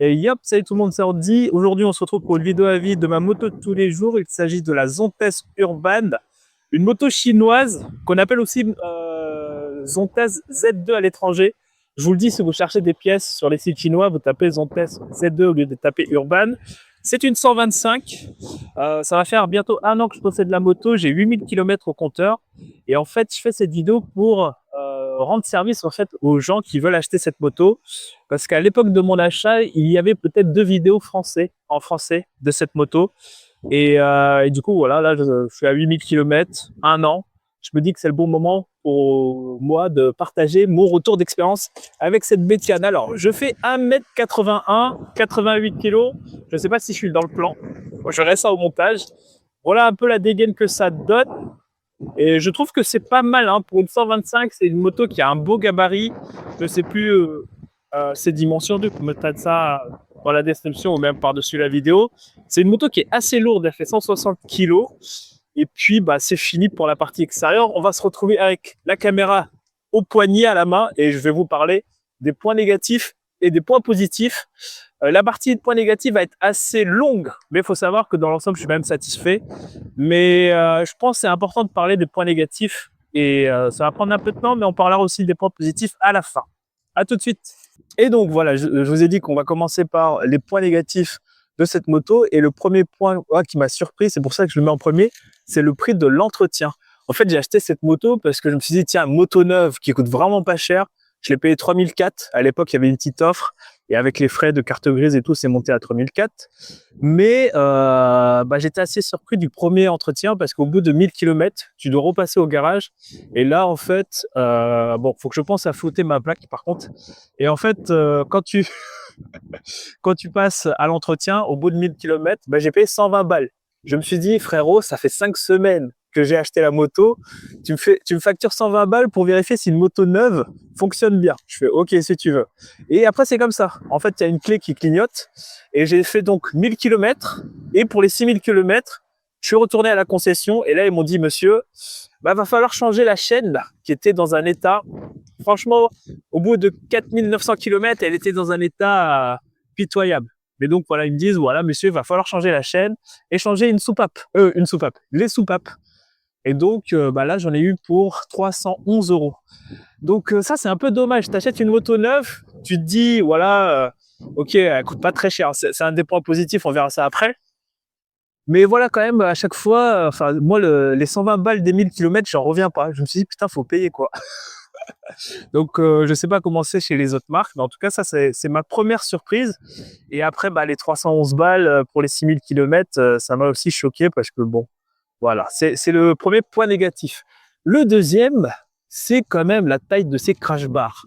Et yop, salut tout le monde, c'est Ordi. Aujourd'hui, on se retrouve pour une vidéo à vie de ma moto de tous les jours. Il s'agit de la Zontes Urban, une moto chinoise qu'on appelle aussi Zontes Z2 à l'étranger. Je vous le dis, si vous cherchez des pièces sur les sites chinois, vous tapez Zontes Z2 au lieu de taper Urban. C'est une 125. Ça va faire bientôt un an que je possède la moto. J'ai 8000 km au compteur. Et en fait, je fais cette vidéo pour rendre service en fait aux gens qui veulent acheter cette moto. Parce qu'à l'époque de mon achat, il y avait peut-être 2 vidéos en français de cette moto. Et du coup, voilà, là, je suis à 8000 km, un an. Je me dis que c'est le bon moment pour moi de partager mon retour d'expérience avec cette bétiane. Alors, je fais 1m81, 88 kg. Je ne sais pas si je suis dans le plan. Moi, je reste ça au montage. Voilà un peu la dégaine que ça donne. Et je trouve que c'est pas mal hein. Pour une 125, c'est une moto qui a un beau gabarit. Je ne sais plus ses dimensions, je peux mettre ça dans la description ou même par-dessus la vidéo. C'est une moto qui est assez lourde, elle fait 160 kg. Et puis, bah, c'est fini pour la partie extérieure. On va se retrouver avec la caméra au poignet, à la main, et je vais vous parler des points négatifs et des points positifs. La partie de points négatifs va être assez longue, mais il faut savoir que dans l'ensemble, je suis même satisfait. Mais je pense que c'est important de parler des points négatifs, et ça va prendre un peu de temps, mais on parlera aussi des points positifs à la fin. À tout de suite. Et donc voilà, je vous ai dit qu'on va commencer par les points négatifs de cette moto. Et le premier point qui m'a surpris, c'est pour ça que je le mets en premier, c'est le prix de l'entretien. En fait, j'ai acheté cette moto parce que je me suis dit, tiens, moto neuve qui coûte vraiment pas cher. Je l'ai payé 3004. À l'époque, il y avait une petite offre. Et avec les frais de carte grise et tout, c'est monté à 3004. Mais bah, j'étais assez surpris du premier entretien parce qu'au bout de 1000 km, tu dois repasser au garage. Et là, en fait, bon, faut que je pense à flouter ma plaque par contre. Et en fait, quand tu passes à l'entretien, au bout de 1000 km, bah, j'ai payé 120 balles. Je me suis dit, frérot, ça fait 5 semaines que j'ai acheté la moto. Tu me factures 120 balles pour vérifier si une moto neuve fonctionne bien. Je fais, ok, si tu veux. Et après, c'est comme ça. En fait, il y a une clé qui clignote. Et j'ai fait donc 1000 km. Et pour les 6000 km, je suis retourné à la concession. Et là, ils m'ont dit, monsieur, bah, va falloir changer la chaîne, là, qui était dans un état. Franchement, au bout de 4900 km, elle était dans un état pitoyable. Mais donc, voilà, ils me disent, voilà, monsieur, il va falloir changer la chaîne et changer les soupapes. Et donc, bah là, j'en ai eu pour 311 euros. Donc, ça, c'est un peu dommage. Tu achètes une moto neuve, tu te dis, voilà, ok, elle coûte pas très cher. C'est un des points positifs, on verra ça après. Mais voilà, quand même, à chaque fois, enfin, moi, les 120 balles des 1000 km, j'en reviens pas. Je me suis dit, putain, faut payer, quoi. Donc, je sais pas comment c'est chez les autres marques, mais en tout cas, ça, c'est ma première surprise. Et après, bah, les 311 balles pour les 6000 km, ça m'a aussi choqué parce que bon, voilà, c'est le premier point négatif. Le deuxième, c'est quand même la taille de ces crash bars.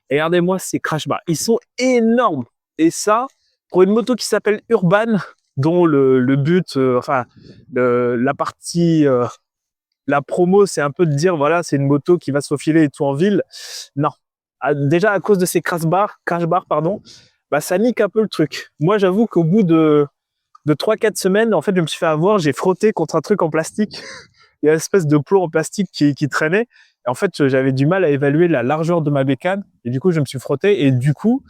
Et regardez-moi ces crash bars, ils sont énormes. Et ça, pour une moto qui s'appelle Urban, dont le but, enfin, la partie la promo, c'est un peu de dire, voilà, c'est une moto qui va se faufiler et tout en ville. Non. Déjà, à cause de ces crash bars, pardon, bah, ça nique un peu le truc. Moi, j'avoue qu'au bout de 3-4 semaines, en fait, je me suis fait avoir, j'ai frotté contre un truc en plastique. Il y a une espèce de plot en plastique qui traînait. Et en fait, j'avais du mal à évaluer la largeur de ma bécane. Et du coup, je me suis frotté. Et du coup,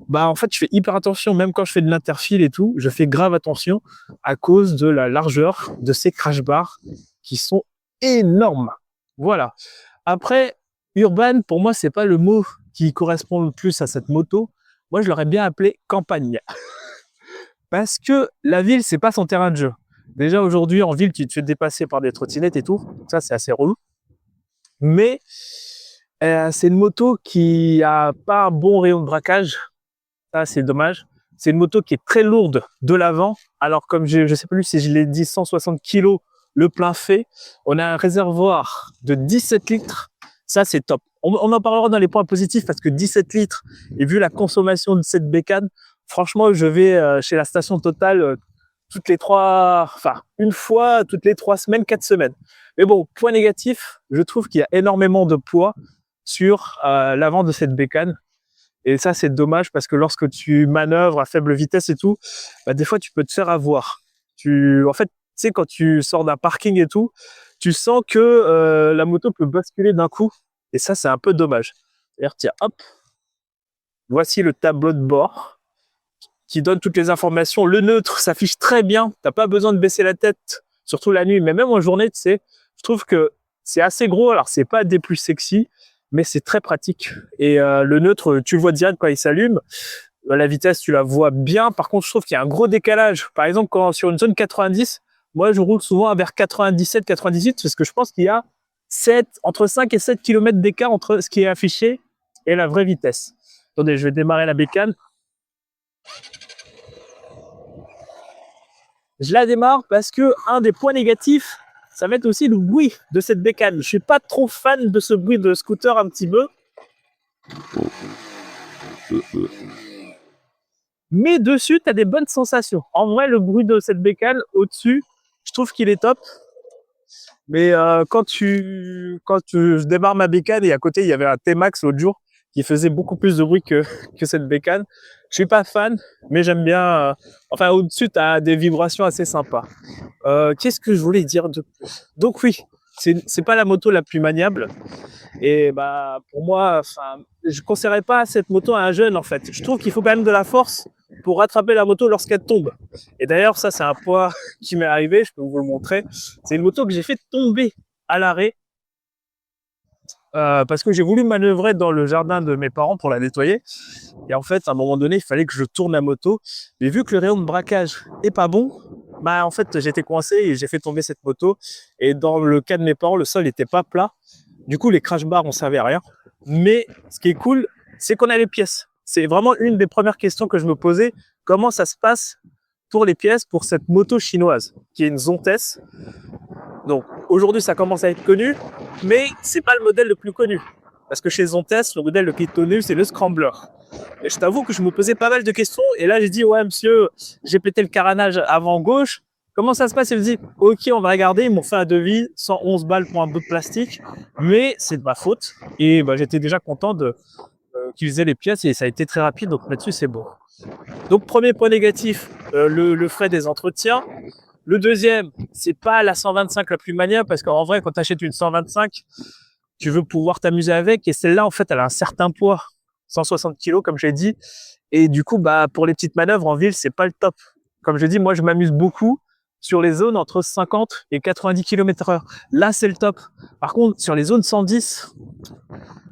bah, en fait, je fais hyper attention. Même quand je fais de l'interfile et tout, je fais grave attention à cause de la largeur de ces crash bars qui sont énormes. Voilà. Après, urban, pour moi, c'est pas le mot qui correspond le plus à cette moto. Moi, je l'aurais bien appelé campagne. Parce que la ville, c'est pas son terrain de jeu. Déjà, aujourd'hui, en ville, tu te fais dépasser par des trottinettes et tout. Ça, c'est assez relou. Mais c'est une moto qui a pas un bon rayon de braquage. Ça, c'est dommage. C'est une moto qui est très lourde de l'avant. Alors, comme je sais plus si je l'ai dit, 160 kg le plein fait. On a un réservoir de 17 litres. Ça, c'est top. On en parlera dans les points positifs parce que 17 litres, et vu la consommation de cette bécane, franchement, je vais chez la station Total toutes les enfin, une fois toutes les 3 semaines, 4 semaines. Mais bon, point négatif, je trouve qu'il y a énormément de poids sur l'avant de cette bécane. Et ça, c'est dommage parce que lorsque tu manœuvres à faible vitesse et tout, bah, des fois, tu peux te faire avoir. En fait, tu sais, quand tu sors d'un parking et tout, tu sens que la moto peut basculer d'un coup. Et ça, c'est un peu dommage. C'est-à-dire, tiens, hop, voici le tableau de bord. qui donne toutes les informations. Le neutre s'affiche très bien. T'as pas besoin de baisser la tête, surtout la nuit, mais même en journée, tu sais, je trouve que c'est assez gros. Alors, c'est pas des plus sexy, mais c'est très pratique. Et le neutre, tu le vois direct quand il s'allume. La vitesse, tu la vois bien. Par contre, je trouve qu'il y a un gros décalage. Par exemple, quand sur une zone 90, moi, je roule souvent vers 97, 98, parce que je pense qu'il y a entre 5 et 7 km d'écart entre ce qui est affiché et la vraie vitesse. Attendez, je vais démarrer la bécane. Je la démarre parce que un des points négatifs, ça va être aussi le bruit de cette bécane. Je suis pas trop fan de ce bruit de scooter un petit peu. Mais dessus, tu as des bonnes sensations. En vrai, le bruit de cette bécane au-dessus, je trouve qu'il est top. Mais quand je démarre ma bécane et à côté, il y avait un T-Max l'autre jour qui faisait beaucoup plus de bruit que cette bécane. Je suis pas fan, mais j'aime bien. Enfin, au-dessus, tu as des vibrations assez sympas. Qu'est-ce que je voulais dire de plus? Donc oui, c'est pas la moto la plus maniable. Et bah pour moi, enfin, je conseillerais pas cette moto à un jeune en fait. Je trouve qu'il faut quand même de la force pour rattraper la moto lorsqu'elle tombe. Et d'ailleurs, ça c'est un point qui m'est arrivé, je peux vous le montrer. C'est une moto que j'ai fait tomber à l'arrêt parce que j'ai voulu manœuvrer dans le jardin de mes parents pour la nettoyer. Et en fait, à un moment donné, il fallait que je tourne la moto. Mais vu que le rayon de braquage est pas bon, bah en fait, j'étais coincé et j'ai fait tomber cette moto. Et dans le cas de mes parents, le sol n'était pas plat. Du coup, les crash bars, on servait à rien. Mais ce qui est cool, c'est qu'on a les pièces. C'est vraiment une des premières questions que je me posais. Comment ça se passe pour les pièces pour cette moto chinoise, qui est une Zontes. Donc, aujourd'hui, ça commence à être connu, mais c'est pas le modèle le plus connu. Parce que chez Zontes, le modèle le plus connu, c'est le Scrambler. Et je t'avoue que je me posais pas mal de questions. Et là, j'ai dit, ouais, monsieur, j'ai pété le carénage avant gauche. Comment ça se passe? Il me dit, ok, on va regarder. Ils m'ont fait un devis, 111 balles pour un bout de plastique. Mais c'est de ma faute. Et bah, j'étais déjà content qu'ils aient les pièces et ça a été très rapide. Donc là-dessus, c'est bon. Donc, premier point négatif, le frais des entretiens. Le deuxième, c'est pas la 125 la plus maniable parce qu'en vrai, quand tu achètes une 125, tu veux pouvoir t'amuser avec. Et celle-là, en fait, elle a un certain poids, 160 kg, comme j'ai dit. Et du coup, bah, pour les petites manœuvres en ville, c'est pas le top. Comme je dis, moi, je m'amuse beaucoup sur les zones entre 50 et 90 km/h. Là, c'est le top. Par contre, sur les zones 110,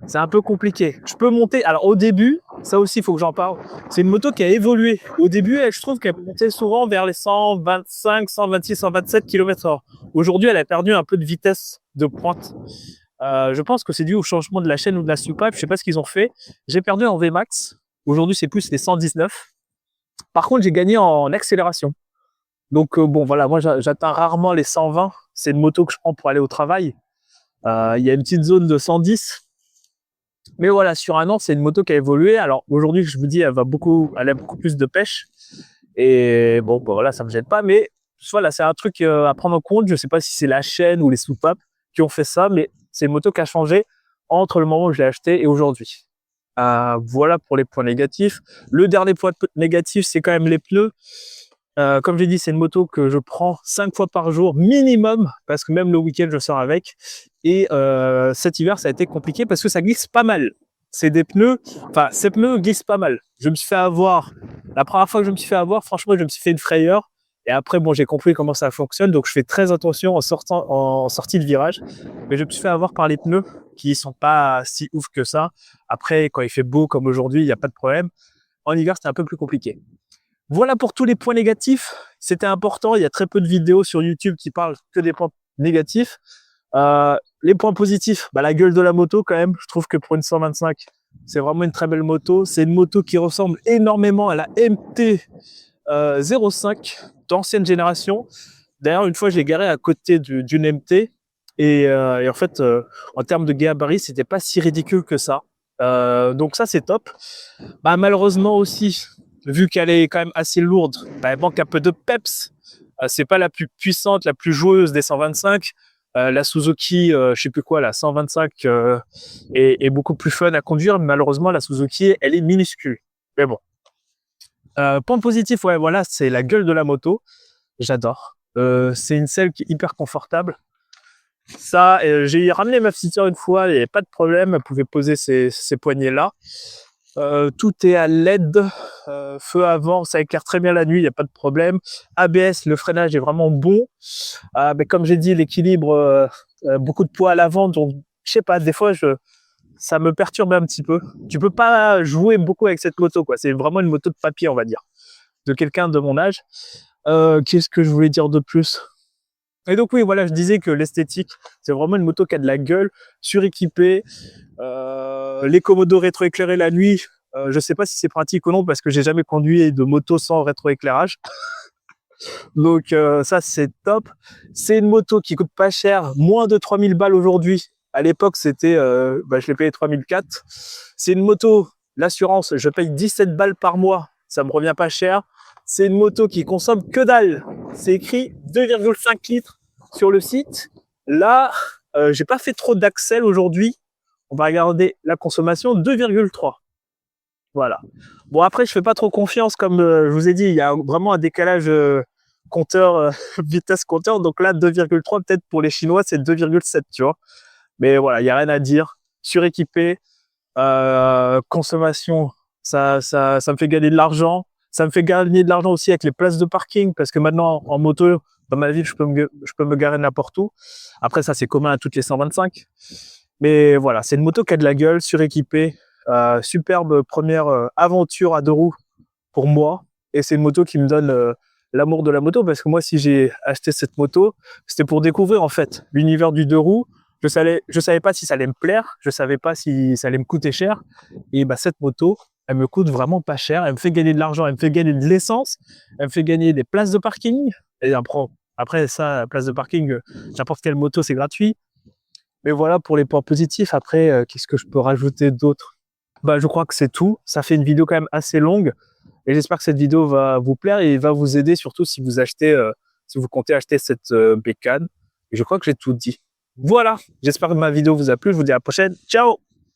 c'est un peu compliqué. Je peux monter. Alors, au début, ça aussi, il faut que j'en parle. C'est une moto qui a évolué. Au début, je trouve qu'elle montait souvent vers les 125, 126, 127 km/h. Aujourd'hui, elle a perdu un peu de vitesse de pointe. Je pense que c'est dû au changement de la chaîne ou de la soupape. Je sais pas ce qu'ils ont fait. J'ai perdu en Vmax. Aujourd'hui, c'est plus les 119. Par contre, j'ai gagné en accélération. Donc, bon, voilà, moi, j'atteins rarement les 120. C'est une moto que je prends pour aller au travail. Il y a une petite zone de 110. Mais voilà, sur un an, c'est une moto qui a évolué. Alors, aujourd'hui, je vous dis, elle a beaucoup plus de pêche. Et bon, bah, voilà, ça me gêne pas. Mais voilà, c'est un truc à prendre en compte. Je sais pas si c'est la chaîne ou les soupapes qui ont fait ça, mais c'est une moto qui a changé entre le moment où je l'ai acheté et aujourd'hui. Voilà pour les points négatifs. Le dernier point négatif, c'est quand même les pneus. Comme j'ai dit, c'est une moto que je prends 5 fois par jour minimum, parce que même le week-end, je sors avec. Et cet hiver, ça a été compliqué parce que ça glisse pas mal. C'est des pneus, enfin, ces pneus glissent pas mal. Je me suis fait avoir, la première fois que je me suis fait avoir, franchement, je me suis fait une frayeur. Et après, bon, j'ai compris comment ça fonctionne, donc je fais très attention en sortie de virage. Mais je me suis fait avoir par les pneus qui sont pas si ouf que ça. Après, quand il fait beau comme aujourd'hui, il n'y a pas de problème. En hiver, c'était un peu plus compliqué. Voilà pour tous les points négatifs. C'était important. Il y a très peu de vidéos sur YouTube qui parlent que des points négatifs. Les points positifs, bah, la gueule de la moto quand même. Je trouve que pour une 125, c'est vraiment une très belle moto. C'est une moto qui ressemble énormément à la MT 05 d'ancienne génération. D'ailleurs, une fois, je l'ai garée à côté d'une MT. Et en fait, en termes de gabarit, c'était pas si ridicule que ça. Donc ça, c'est top. Bah, malheureusement aussi, vu qu'elle est quand même assez lourde, bah, elle manque un peu de peps. C'est pas la plus puissante, la plus joueuse des 125. La Suzuki, je sais plus quoi, la 125 est beaucoup plus fun à conduire. Mais malheureusement, la Suzuki, elle est minuscule. Mais bon. Point positif, ouais, voilà, c'est la gueule de la moto. J'adore. C'est une selle qui est hyper confortable. Ça, j'ai ramené ma petite sœur une fois, il n'y avait pas de problème, elle pouvait poser ses poignets là. Tout est à LED, feu avant, ça éclaire très bien la nuit, il n'y a pas de problème. ABS, le freinage est vraiment bon. Mais comme j'ai dit, l'équilibre, beaucoup de poids à l'avant, donc je sais pas, des fois ça me perturbe un petit peu. Tu peux pas jouer beaucoup avec cette moto, quoi. C'est vraiment une moto de papier, on va dire, de quelqu'un de mon âge. Qu'est-ce que je voulais dire de plus? Et donc oui, voilà, je disais que l'esthétique, c'est vraiment une moto qui a de la gueule, suréquipée. Les commodos rétroéclairés la nuit, je sais pas si c'est pratique ou non parce que j'ai jamais conduit de moto sans rétroéclairage. Donc ça c'est top. C'est une moto qui coûte pas cher, moins de 3000 balles aujourd'hui. À l'époque c'était, je l'ai payé 3004. C'est une moto, l'assurance, je paye 17 balles par mois, ça me revient pas cher. C'est une moto qui consomme que dalle. C'est écrit 2,5 litres sur le site. Là, j'ai pas fait trop d'accel aujourd'hui. On va regarder la consommation, 2,3. Voilà. Bon, après, je fais pas trop confiance, comme je vous ai dit, il y a vraiment un décalage compteur, vitesse compteur. Donc là, 2,3, peut-être pour les Chinois, c'est 2,7, tu vois. Mais voilà, il n'y a rien à dire. Suréquipé, consommation, ça me fait gagner de l'argent. Ça me fait gagner de l'argent aussi avec les places de parking, parce que maintenant, en moto, dans ma ville, je peux me garer n'importe où. Après, ça, c'est commun à toutes les 125. Mais voilà, c'est une moto qui a de la gueule, suréquipée, superbe première aventure à deux roues pour moi. Et c'est une moto qui me donne l'amour de la moto, parce que moi, si j'ai acheté cette moto, c'était pour découvrir en fait l'univers du deux roues. Je savais pas si ça allait me plaire, je savais pas si ça allait me coûter cher. Et bah cette moto, elle me coûte vraiment pas cher. Elle me fait gagner de l'argent, elle me fait gagner de l'essence, elle me fait gagner des places de parking. Et après ça, la place de parking, n'importe quelle moto, c'est gratuit. Mais voilà pour les points positifs. Après, qu'est-ce que je peux rajouter d'autre? Bah, je crois que c'est tout. Ça fait une vidéo quand même assez longue. Et j'espère que cette vidéo va vous plaire et va vous aider, surtout si vous achetez, si vous comptez acheter cette bécane. Et je crois que j'ai tout dit. Voilà. J'espère que ma vidéo vous a plu. Je vous dis à la prochaine. Ciao!